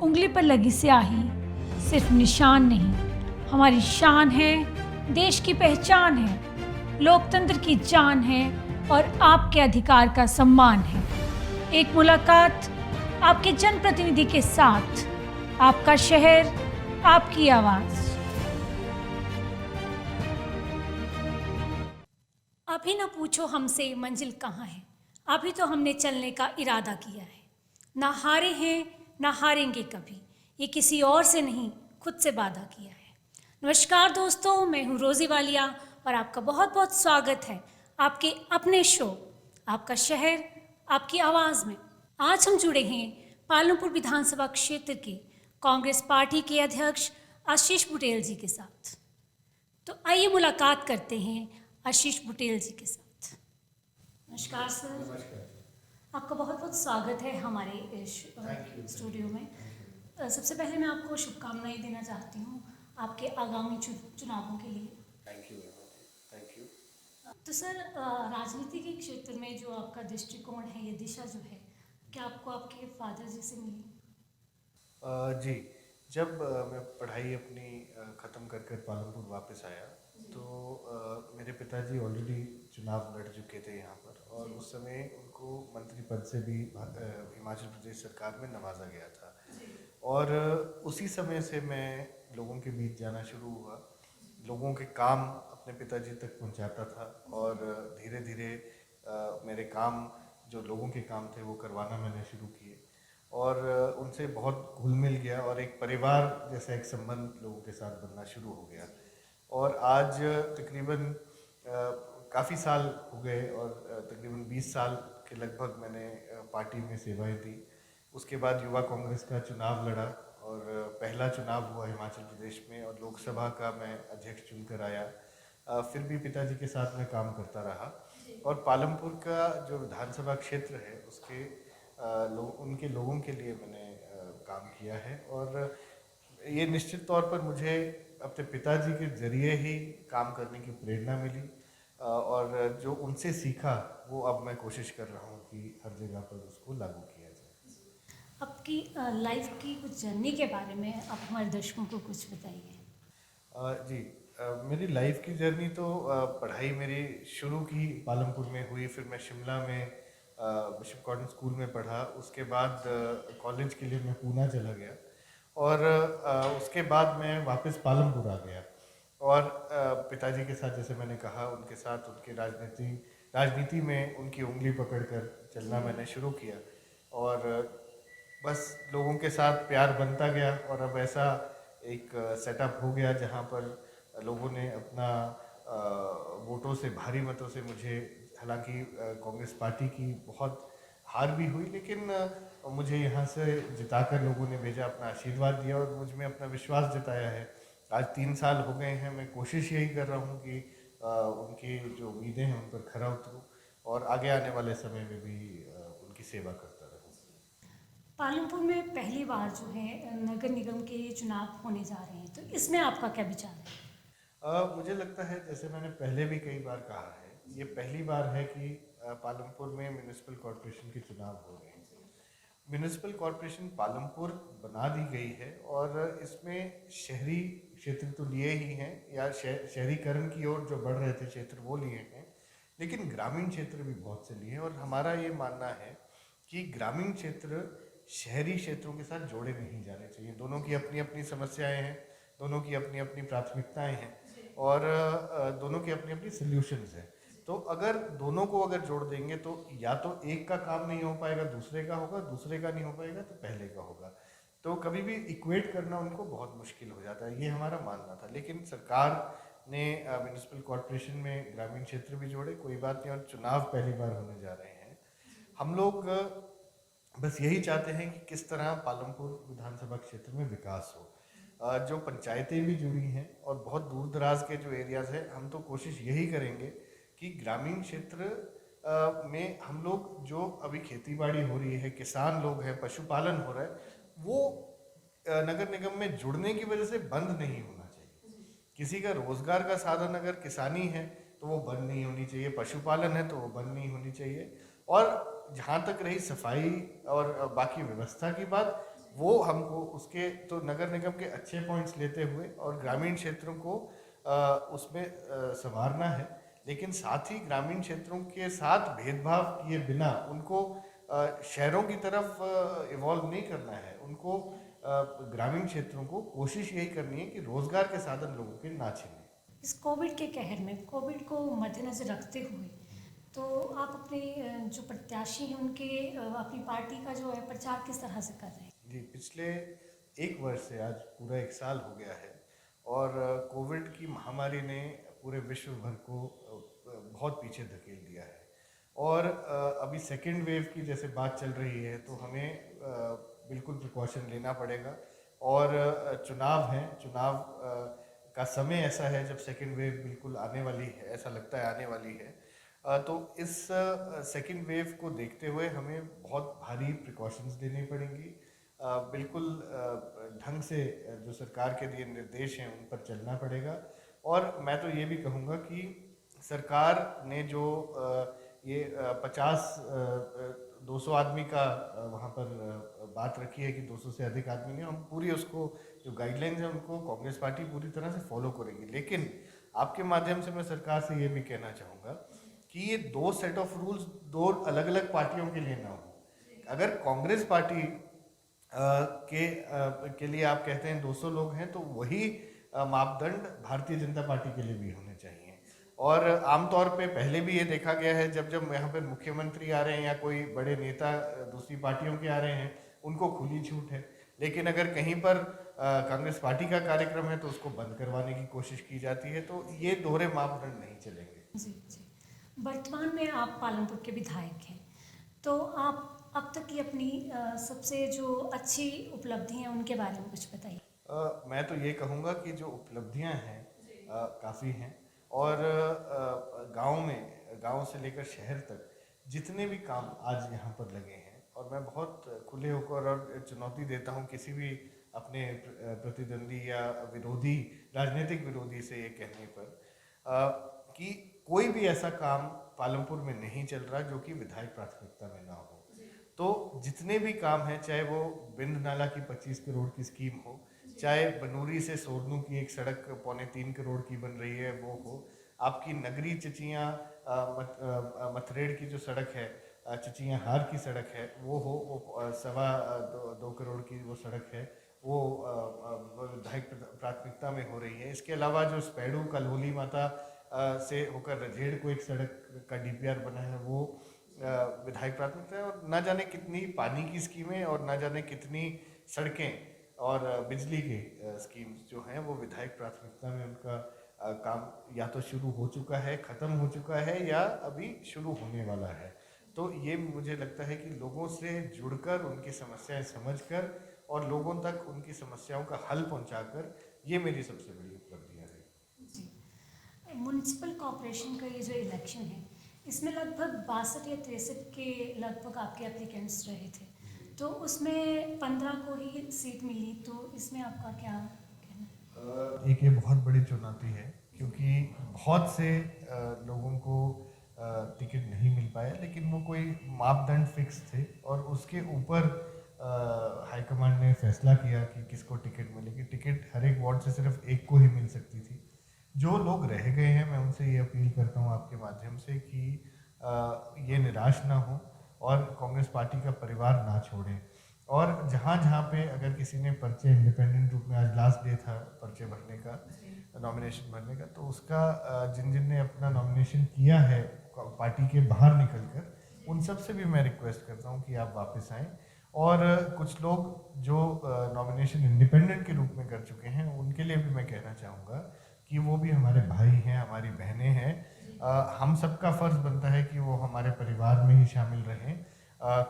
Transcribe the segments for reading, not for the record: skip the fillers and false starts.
उंगली पर लगी स्याही सिर्फ निशान नहीं, हमारी शान है, देश की पहचान है, लोकतंत्र की जान है और आपके अधिकार का सम्मान है। एक मुलाकात आपके जनप्रतिनिधि के साथ, आपका शहर, आपकी आवाज़। अभी न पूछो हमसे मंजिल कहाँ है, अभी तो हमने चलने का इरादा किया है। ना हारे हैं, ना हारेंगे कभी, ये किसी और से नहीं, खुद से वादा किया है। नमस्कार दोस्तों, मैं हूँ रोज़ी वालिया और आपका बहुत बहुत स्वागत है आपके अपने शो आपका शहर, आपकी आवाज़ में। आज हम जुड़े हैं पालमपुर विधानसभा क्षेत्र के कांग्रेस पार्टी के अध्यक्ष आशीष बुटेल जी के साथ। तो आइए मुलाकात करते हैं आशीष बुटेल जी के साथ। नमस्कार सर। नमस्कार। आपका बहुत बहुत स्वागत है हमारे इस स्टूडियो में। सबसे पहले मैं आपको शुभकामनाएं देना चाहती हूँ आपके आगामी चुनावों के लिए। Thank you thank you. तो सर, राजनीति के क्षेत्र में जो आपका दृष्टिकोण है, ये दिशा जो है, क्या आपको आपके फादर जी से मिली? जी, जब मैं पढ़ाई अपनी ख़त्म कर पालमपुर वापस आया तो मेरे पिताजी ऑलरेडी चुनाव लड़ चुके थे यहाँ पर और उस समय उनको मंत्री पद से भी हिमाचल प्रदेश सरकार में नवाजा गया था। और उसी समय से मैं लोगों के बीच जाना शुरू हुआ, लोगों के काम अपने पिताजी तक पहुँचाता था और धीरे धीरे मेरे काम जो लोगों के काम थे वो करवाना मैंने शुरू किए और उनसे बहुत घुल मिल गया और एक परिवार जैसा एक संबंध लोगों के साथ बनना शुरू हो गया। और आज तकरीबन काफ़ी साल हो गए और तकरीबन 20 साल के लगभग मैंने पार्टी में सेवाएं दी। उसके बाद युवा कांग्रेस का चुनाव लड़ा और पहला चुनाव हुआ हिमाचल प्रदेश में और लोकसभा का मैं अध्यक्ष चुनकर आया। फिर भी पिताजी के साथ मैं काम करता रहा और पालमपुर का जो विधानसभा क्षेत्र है उसके उनके लोगों के लिए मैंने काम किया है और ये निश्चित तौर पर मुझे अपने पिताजी के जरिए ही काम करने की प्रेरणा मिली और जो उनसे सीखा वो अब मैं कोशिश कर रहा हूँ कि हर जगह पर उसको लागू किया जाए। आपकी लाइफ की कुछ जर्नी के बारे में आप हमारे दर्शकों को कुछ बताइए। जी, मेरी लाइफ की जर्नी तो पढ़ाई मेरी शुरू की पालमपुर में हुई, फिर मैं शिमला में बिशप कॉटन स्कूल में पढ़ा। उसके बाद कॉलेज के लिए मैं पूना चला गया और उसके बाद मैं वापस पालमपुर आ गया और पिताजी के साथ, जैसे मैंने कहा, उनके साथ उनके राजनीति में उनकी उंगली पकड़कर चलना मैंने शुरू किया और बस लोगों के साथ प्यार बनता गया और अब ऐसा एक सेटअप हो गया जहाँ पर लोगों ने अपना वोटों से, भारी मतों से मुझे, हालांकि कांग्रेस पार्टी की बहुत हार भी हुई लेकिन मुझे यहाँ से जिताकर लोगों ने भेजा, अपना आशीर्वाद दिया और मुझ में अपना विश्वास जताया है। आज 3 साल हो गए हैं, मैं कोशिश यही कर रहा हूँ कि उनकी जो उम्मीदें हैं उन पर खरा उतरूँ और आगे आने वाले समय में भी उनकी सेवा करता रहूँ। पालमपुर में पहली बार जो है नगर निगम के चुनाव होने जा रहे हैं, तो इसमें आपका क्या विचार है? मुझे लगता है, जैसे मैंने पहले भी कई बार कहा है, ये पहली बार है कि पालमपुर में म्यूनिसिपल कॉरपोरेशन के चुनाव हो रहे हैं। म्यूनिसिपल कॉरपोरेशन पालमपुर बना दी गई है और इसमें शहरी क्षेत्र तो लिए ही हैं या शहरीकरण की ओर जो बढ़ रहे थे क्षेत्र वो लिए हैं, लेकिन ग्रामीण क्षेत्र भी बहुत से लिए हैं और हमारा ये मानना है कि ग्रामीण क्षेत्र शहरी क्षेत्रों के साथ जोड़े नहीं जाने चाहिए। दोनों की अपनी अपनी समस्याएं हैं, दोनों की अपनी अपनी प्राथमिकताएं हैं और दोनों की अपनी अपनी सॉल्यूशंस हैं। तो अगर दोनों को अगर जोड़ देंगे तो या तो एक का काम नहीं हो पाएगा, दूसरे का होगा, दूसरे का नहीं हो पाएगा तो पहले का होगा। तो कभी भी इक्वेट करना उनको बहुत मुश्किल हो जाता है, ये हमारा मानना था। लेकिन सरकार ने म्यूनिसिपल कॉरपोरेशन में ग्रामीण क्षेत्र भी जोड़े, कोई बात नहीं, और चुनाव पहली बार होने जा रहे हैं। हम लोग बस यही चाहते हैं कि किस तरह पालमपुर विधानसभा क्षेत्र में विकास हो। जो पंचायतें भी जुड़ी हैं और बहुत दूर दराज के जो एरियाज़ हैं, हम तो कोशिश यही करेंगे कि ग्रामीण क्षेत्र में हम लोग, जो अभी खेतीबाड़ी हो रही है, किसान लोग हैं, पशुपालन हो रहा है, वो नगर निगम में जुड़ने की वजह से बंद नहीं होना चाहिए। किसी का रोजगार का साधन अगर किसानी है तो वो बंद नहीं होनी चाहिए, पशुपालन है तो वो बंद नहीं होनी चाहिए। और जहाँ तक रही सफाई और बाकी व्यवस्था की बात, वो हमको उसके तो नगर निगम के अच्छे पॉइंट्स लेते हुए और ग्रामीण क्षेत्रों को उसमें संवारना है, लेकिन साथ ही ग्रामीण क्षेत्रों के साथ भेदभाव किए बिना उनको शहरों की तरफ इवॉल्व नहीं करना है। उनको ग्रामीण क्षेत्रों को कोशिश यही करनी है कि रोजगार के साधन लोगों के ना छिने। इस कोविड के कहर में कोविड को मद्देनज़र रखते हुए तो आप अपने जो प्रत्याशी हैं उनके अपनी पार्टी का जो है प्रचार किस तरह से कर रहे हैं? जी, पिछले एक वर्ष से आज पूरा एक साल हो गया है और कोविड की महामारी ने पूरे विश्व भर को बहुत पीछे धकेल दिया है। और अभी सेकेंड वेव की जैसे बात चल रही है तो हमें बिल्कुल प्रिकॉशन लेना पड़ेगा। और चुनाव हैं, चुनाव का समय ऐसा है जब सेकेंड वेव बिल्कुल आने वाली है, ऐसा लगता है आने वाली है। तो इस सेकेंड वेव को देखते हुए हमें बहुत भारी प्रिकॉशंस लेनी पड़ेंगी। बिल्कुल ढंग से जो सरकार के दिए निर्देश हैं उन पर चलना पड़ेगा। और मैं तो ये भी कहूँगा कि सरकार ने जो ये 200 आदमी का वहाँ पर बात रखी है कि 200 से अधिक आदमी ने, हम पूरी उसको जो गाइडलाइंस हैं उनको कांग्रेस पार्टी पूरी तरह से फॉलो करेगी। लेकिन आपके माध्यम से मैं सरकार से ये भी कहना चाहूँगा कि ये दो सेट ऑफ रूल्स दो अलग अलग पार्टियों के लिए ना हो। अगर कांग्रेस पार्टी के लिए आप कहते हैं 200 लोग हैं तो वही मापदंड भारतीय जनता पार्टी के लिए भी होने चाहिए। और आमतौर पे पहले भी ये देखा गया है जब जब यहाँ पर मुख्यमंत्री आ रहे हैं या कोई बड़े नेता दूसरी पार्टियों के आ रहे हैं उनको खुली छूट है, लेकिन अगर कहीं पर कांग्रेस पार्टी का कार्यक्रम है तो उसको बंद करवाने की कोशिश की जाती है। तो ये दोहरे मापदंड नहीं चलेंगे। जी जी। वर्तमान में आप पालमपुर के विधायक हैं, तो आप अब तक की अपनी सबसे जो अच्छी उपलब्धि हैं उनके बारे में कुछ बताइए। मैं तो ये कहूँगा कि जो उपलब्धियाँ हैं काफ़ी हैं। और गांव से लेकर शहर तक जितने भी काम आज यहाँ पर लगे हैं, और मैं बहुत खुले होकर और चुनौती देता हूँ किसी भी अपने प्रतिद्वंदी या विरोधी, राजनीतिक विरोधी से ये कहने पर कि कोई भी ऐसा काम पालमपुर में नहीं चल रहा जो कि विधायक प्राथमिकता में ना हो। तो जितने भी काम हैं, चाहे वो बिंद नाला की 25 करोड़ की स्कीम हो, चाहे बनूरी से सोरनू की एक सड़क 2.25 करोड़ की बन रही है वो हो, आपकी नगरी चचियाँ मथरेड़ की जो सड़क है, चचियाँ हार की सड़क है वो हो, वो 2.25 करोड़ की वो सड़क है, वो विधायक प्राथमिकता में हो रही है। इसके अलावा जो स्पैडू कलहोली माता से होकर रझेड़ को एक सड़क का डीपीआर बना है वो विधायक प्राथमिकता है। और ना जाने कितनी पानी की स्कीमें और ना जाने कितनी सड़कें और बिजली के स्कीम्स जो हैं वो विधायक प्राथमिकता में उनका काम या तो शुरू हो चुका है, ख़त्म हो चुका है या अभी शुरू होने वाला है। तो ये मुझे लगता है कि लोगों से जुड़कर उनकी समस्याएं समझकर और लोगों तक उनकी समस्याओं का हल पहुंचाकर, ये मेरी सबसे बड़ी उपलब्धियाँ रही। जी। म्युनिसिपल कॉरपोरेशन का ये जो इलेक्शन है इसमें लगभग 62 या 63 के लगभग आपके एप्लीकेंट्स रहे थे, तो उसमें 15 को ही सीट मिली, तो इसमें आपका क्या कहना? एक ये बहुत बड़ी चुनौती है क्योंकि बहुत से लोगों को टिकट नहीं मिल पाया, लेकिन वो कोई मापदंड फिक्स थे और उसके ऊपर हाईकमांड ने फैसला किया कि किसको टिकट मिलेगी। टिकट हर एक वार्ड से सिर्फ एक को ही मिल सकती थी। जो लोग रह गए हैं, मैं उनसे ये अपील करता हूँ आपके माध्यम से कि ये निराश ना हो और कांग्रेस पार्टी का परिवार ना छोड़ें। और जहाँ जहाँ पे अगर किसी ने पर्चे इंडिपेंडेंट रूप में, आज लास्ट डे था पर्चे भरने का, नॉमिनेशन भरने का, तो उसका जिन जिन ने अपना नॉमिनेशन किया है पार्टी के बाहर निकलकर, उन सब से भी मैं रिक्वेस्ट करता हूँ कि आप वापस आएँ। और कुछ लोग जो नॉमिनेशन इंडिपेंडेंट के रूप में कर चुके हैं उनके लिए भी मैं कहना चाहूँगा कि वो भी हमारे भाई हैं, हमारी बहनें हैं। हम सबका फ़र्ज़ बनता है कि वो हमारे परिवार में ही शामिल रहें।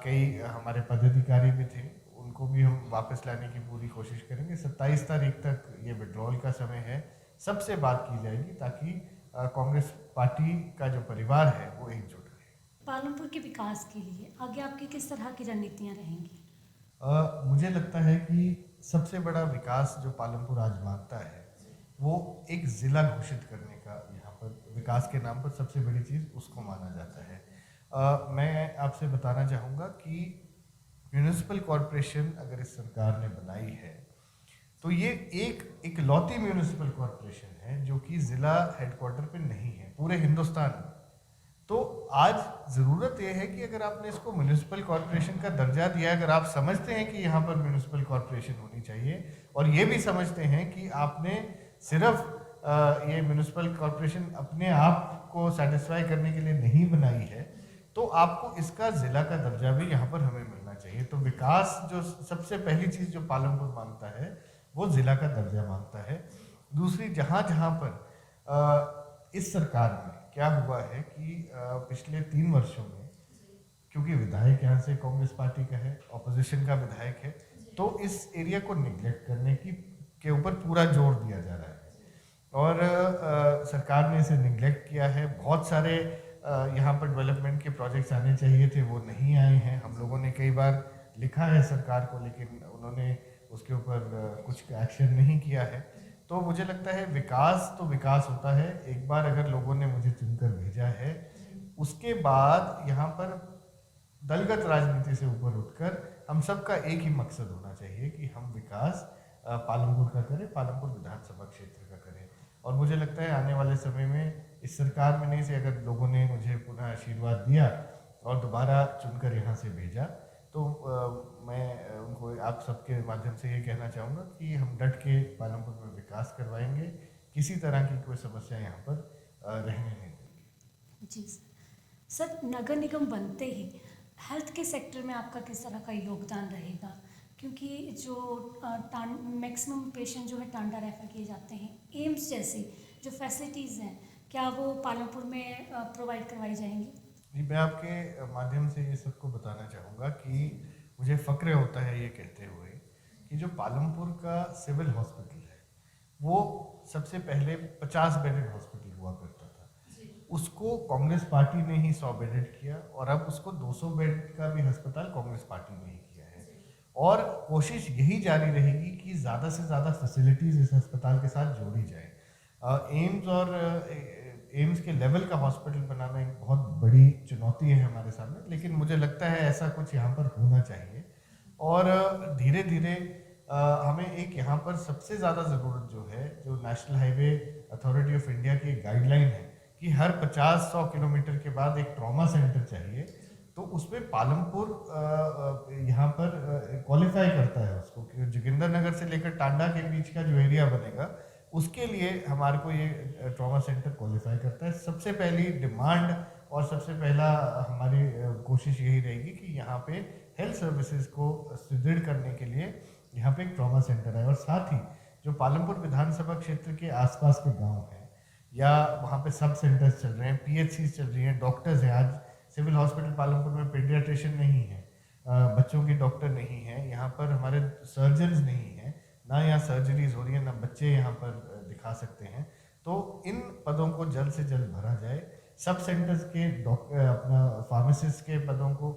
कई हमारे पदाधिकारी भी थे, उनको भी हम वापस लाने की पूरी कोशिश करेंगे। 27 तारीख तक ये विड्रॉल का समय है, सबसे बात की जाएगी ताकि कांग्रेस पार्टी का जो परिवार है वो एकजुट रहे। पालमपुर के विकास के लिए आगे आपकी किस तरह की रणनीतियाँ रहेंगी? मुझे लगता है कि सबसे बड़ा विकास जो पालमपुर आज मांगता है वो एक ज़िला घोषित करने का, यहाँ पर विकास के नाम पर सबसे बड़ी चीज़ उसको माना जाता है। मैं आपसे बताना चाहूँगा कि म्यूनिसिपल कॉरपोरेशन अगर इस सरकार ने बनाई है तो ये एक इकलौती म्यूनिसिपल कॉरपोरेशन है जो कि ज़िला हेडक्वार्टर पे नहीं है पूरे हिंदुस्तान में। तो आज ज़रूरत यह है कि अगर आपने इसको म्यूनिसिपल कॉरपोरेशन का दर्जा दिया, अगर आप समझते हैं कि यहाँ पर म्यूनिसिपल कॉरपोरेशन होनी चाहिए और ये भी समझते हैं कि आपने सिर्फ ये म्यूनिसिपल कॉरपोरेशन अपने आप को सेटिस्फाई करने के लिए नहीं बनाई है, तो आपको इसका ज़िला का दर्जा भी यहाँ पर हमें मिलना चाहिए। तो विकास जो सबसे पहली चीज़ जो पालमपुर मांगता है वो ज़िला का दर्जा मांगता है। दूसरी, जहाँ जहाँ पर इस सरकार में क्या हुआ है कि पिछले 3 वर्षों में, क्योंकि विधायक यहाँ से कांग्रेस पार्टी का है, ऑपोजिशन का विधायक है, तो इस एरिया को निगलेक्ट करने के ऊपर पूरा जोर दिया जा रहा है और सरकार ने इसे निगलेक्ट किया है। बहुत सारे यहाँ पर डेवलपमेंट के प्रोजेक्ट्स आने चाहिए थे, वो नहीं आए हैं। हम लोगों ने कई बार लिखा है सरकार को, लेकिन उन्होंने उसके ऊपर कुछ एक्शन नहीं किया है। तो मुझे लगता है विकास तो विकास होता है, एक बार अगर लोगों ने मुझे चुनकर भेजा है, उसके बाद यहाँ पर दलगत राजनीति से ऊपर उठकर हम सबका एक ही मकसद होना चाहिए कि हम विकास पालमपुर का करें, पालमपुर विधानसभा क्षेत्र का करें। और मुझे लगता है आने वाले समय में इस सरकार में नहीं से अगर लोगों ने मुझे पुनः आशीर्वाद दिया और दोबारा चुनकर यहाँ से भेजा, तो मैं उनको आप सबके माध्यम से ये कहना चाहूँगा कि हम डट के पालमपुर में विकास करवाएंगे, किसी तरह की कोई समस्या यहाँ पर रहने नहीं देंगे। जी सर, नगर निगम बनते ही हेल्थ के सेक्टर में आपका किस तरह का योगदान रहेगा? क्योंकि जो मैक्सिमम पेशेंट जो है टांडा रेफर किए जाते हैं, एम्स जैसी जो फैसिलिटीज़ हैं, क्या वो पालमपुर में प्रोवाइड करवाई जाएंगी? जी, मैं आपके माध्यम से ये सबको बताना चाहूँगा कि मुझे फ़क्र होता है ये कहते हुए कि जो पालमपुर का सिविल हॉस्पिटल है वो सबसे पहले 50 बेडेड हॉस्पिटल हुआ करता था, उसको कांग्रेस पार्टी ने ही 100 बेडेड किया और अब उसको 200 बेड का भी अस्पताल कांग्रेस पार्टी ने ही किया है। और कोशिश यही जारी रहेगी कि ज़्यादा से ज़्यादा फैसिलिटीज़ इस अस्पताल के साथ जोड़ी जाए। एम्स और एम्स के लेवल का हॉस्पिटल बनाना एक बहुत बड़ी चुनौती है हमारे सामने, लेकिन मुझे लगता है ऐसा कुछ यहाँ पर होना चाहिए। और धीरे धीरे हमें एक यहाँ पर सबसे ज़्यादा ज़रूरत जो है, जो national highway authority of India की गाइडलाइन है कि हर 50-100 किलोमीटर के बाद एक ट्रॉमा सेंटर चाहिए, तो उसमें पालमपुर यहाँ पर क्वालिफाई करता है उसको, कि जोगिंदर नगर से लेकर टांडा के बीच का जो एरिया बनेगा उसके लिए हमारे को ये ट्रॉमा सेंटर क्वालिफाई करता है। सबसे पहली डिमांड और सबसे पहला हमारी कोशिश यही रहेगी कि यहाँ पे हेल्थ सर्विसेज को सुदृढ़ करने के लिए यहाँ पे एक ट्रॉमा सेंटर है। और साथ ही जो पालमपुर विधानसभा क्षेत्र के आसपास के गांव हैं या वहाँ पे सब सेंटर्स चल रहे हैं, PHC चल रही हैं, डॉक्टर्स हैं। आज सिविल हॉस्पिटल पालमपुर में पीडियाट्रिशियन नहीं है, बच्चों की डॉक्टर नहीं है, यहाँ पर हमारे सर्जन्स नहीं हैं, ना यहाँ सर्जरीज हो रही है, ना बच्चे यहाँ पर दिखा सकते हैं। तो इन पदों को जल्द से जल्द भरा जाए। सब सेंटर्स के डॉक्टर, अपना फार्मासिस्ट के पदों को,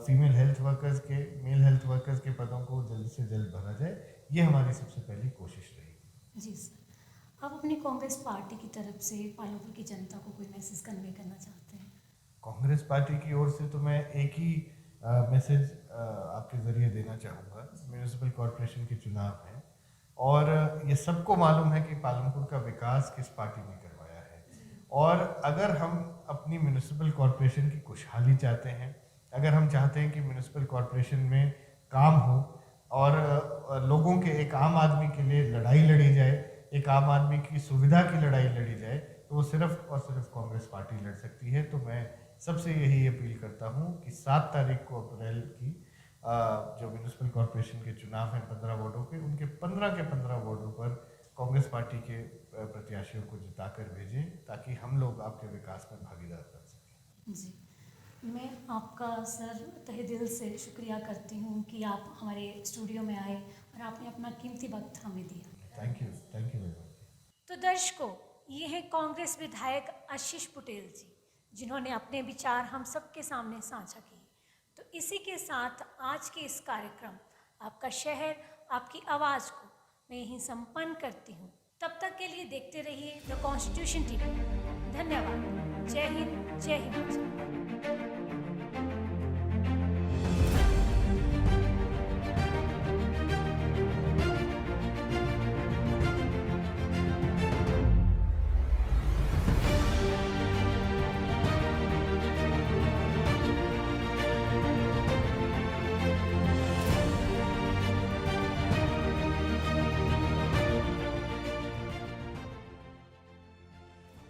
फीमेल हेल्थ वर्कर्स के, मेल हेल्थ वर्कर्स के पदों को जल्द से जल्द भरा जाए, ये हमारी सबसे पहली कोशिश रहेगी। जी सर, आप अपनी कांग्रेस पार्टी की तरफ से पालमपुर की जनता को कोई मैसेज कन्वे करना चाहते हैं? कांग्रेस पार्टी की ओर से तो मैं एक ही मैसेज आपके ज़रिए देना चाहूँगा। म्यूनिसिपल कॉरपोरेशन के चुनाव हैं और ये सबको मालूम है कि पालमपुर का विकास किस पार्टी ने करवाया है। और अगर हम अपनी म्यूनिसिपल कॉरपोरेशन की खुशहाली चाहते हैं, अगर हम चाहते हैं कि म्यूनिसिपल कॉरपोरेशन में काम हो और लोगों के, एक आम आदमी के लिए लड़ाई लड़ी जाए, एक आम आदमी की सुविधा की लड़ाई लड़ी जाए, तो वो सिर्फ और सिर्फ कांग्रेस पार्टी लड़ सकती है। तो मैं सबसे यही अपील करता हूँ कि 7 तारीख को अप्रैल की जो म्यूनिसिपल कॉरपोरेशन के चुनाव हैं 15 वार्डों के, उनके 15 के 15 वार्डों पर कांग्रेस पार्टी के प्रत्याशियों को जिताकर भेजें, ताकि हम लोग आपके विकास में भागीदार बन सकें। जी, मैं आपका सर तहे दिल से शुक्रिया करती हूँ कि आप हमारे स्टूडियो में आए और आपने अपना कीमती वक्त हमें दिया। Thank you very much. तो दर्शकों, ये हैं कांग्रेस विधायक आशीष पटेल जी, जिन्होंने अपने विचार हम सबके सामने साझा किए। तो इसी के साथ आज के इस कार्यक्रम आपका शहर आपकी आवाज़ को मैं यहीं संपन्न करती हूँ। तब तक के लिए देखते रहिए द कॉन्स्टिट्यूशन टीवी। धन्यवाद। जय हिंद, जय हिंद।